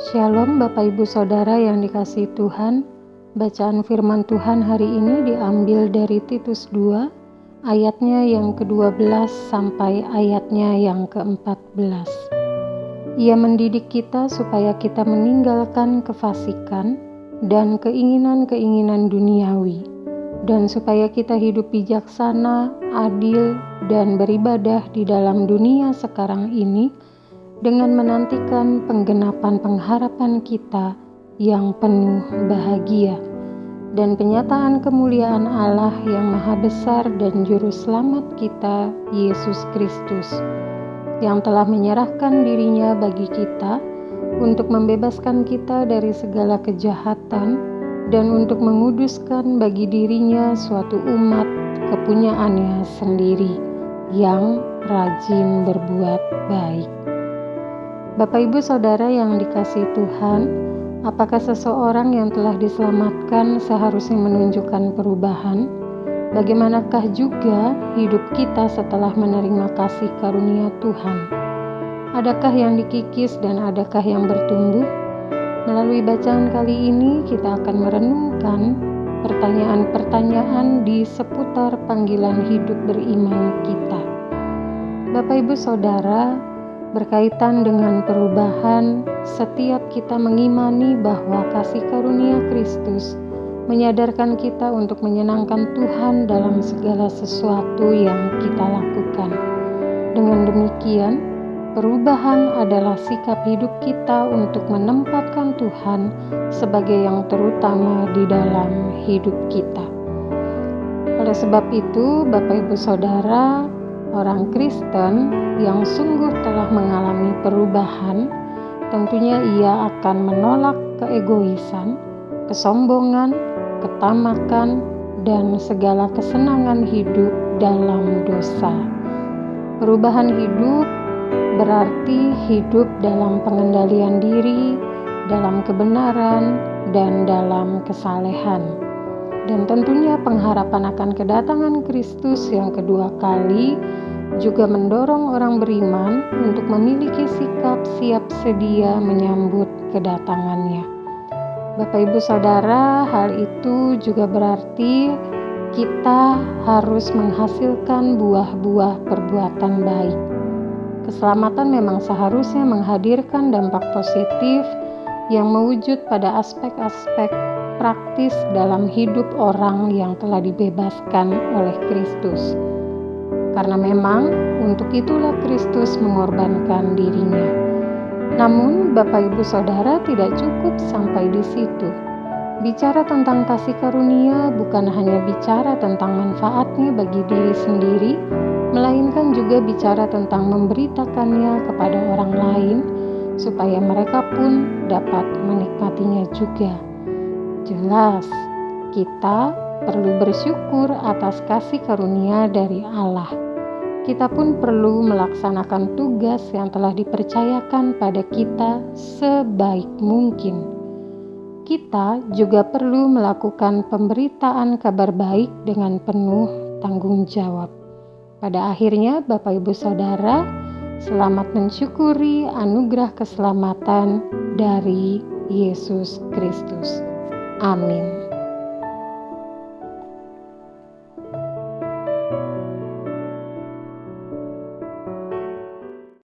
Shalom Bapak Ibu Saudara yang dikasihi Tuhan. Bacaan firman Tuhan hari ini diambil dari Titus 2 ayatnya yang ke-12 sampai ayatnya yang ke-14. Ia mendidik kita supaya kita meninggalkan kefasikan dan keinginan-keinginan duniawi, dan supaya kita hidup bijaksana, adil, dan beribadah di dalam dunia sekarang ini dengan menantikan penggenapan pengharapan kita yang penuh bahagia dan penyataan kemuliaan Allah yang maha besar dan juru selamat kita, Yesus Kristus, yang telah menyerahkan dirinya bagi kita untuk membebaskan kita dari segala kejahatan dan untuk menguduskan bagi dirinya suatu umat kepunyaannya sendiri yang rajin berbuat baik. Bapak Ibu Saudara yang dikasihi Tuhan, apakah seseorang yang telah diselamatkan seharusnya menunjukkan perubahan? Bagaimanakah juga hidup kita setelah menerima kasih karunia Tuhan? Adakah yang dikikis dan adakah yang bertumbuh? Melalui bacaan kali ini kita akan merenungkan pertanyaan-pertanyaan di seputar panggilan hidup beriman kita. Bapak Ibu Saudara, berkaitan dengan perubahan, setiap kita mengimani bahwa kasih karunia Kristus menyadarkan kita untuk menyenangkan Tuhan dalam segala sesuatu yang kita lakukan. Dengan demikian, perubahan adalah sikap hidup kita untuk menempatkan Tuhan sebagai yang terutama di dalam hidup kita. Oleh sebab itu, Bapak Ibu Saudara, orang Kristen yang sungguh telah mengalami perubahan, tentunya ia akan menolak keegoisan, kesombongan, ketamakan, dan segala kesenangan hidup dalam dosa. Perubahan hidup berarti hidup dalam pengendalian diri, dalam kebenaran, dan dalam kesalehan. Dan tentunya pengharapan akan kedatangan Kristus yang kedua kali juga mendorong orang beriman untuk memiliki sikap siap sedia menyambut kedatangannya. Bapak Ibu Saudara, hal itu juga berarti kita harus menghasilkan buah-buah perbuatan baik. Keselamatan memang seharusnya menghadirkan dampak positif yang mewujud pada aspek-aspek praktis dalam hidup orang yang telah dibebaskan oleh Kristus. Karena memang untuk itulah Kristus mengorbankan dirinya. Namun Bapak Ibu Saudara, tidak cukup sampai di situ. Bicara tentang kasih karunia bukan hanya bicara tentang manfaatnya bagi diri sendiri, melainkan juga bicara tentang memberitakannya kepada orang lain supaya mereka pun dapat menikmatinya juga. Jelas, kita perlu bersyukur atas kasih karunia dari Allah. Kita pun perlu melaksanakan tugas yang telah dipercayakan pada kita sebaik mungkin. Kita juga perlu melakukan pemberitaan kabar baik dengan penuh tanggung jawab. Pada akhirnya, Bapak Ibu Saudara, selamat mensyukuri anugerah keselamatan dari Yesus Kristus. Amin.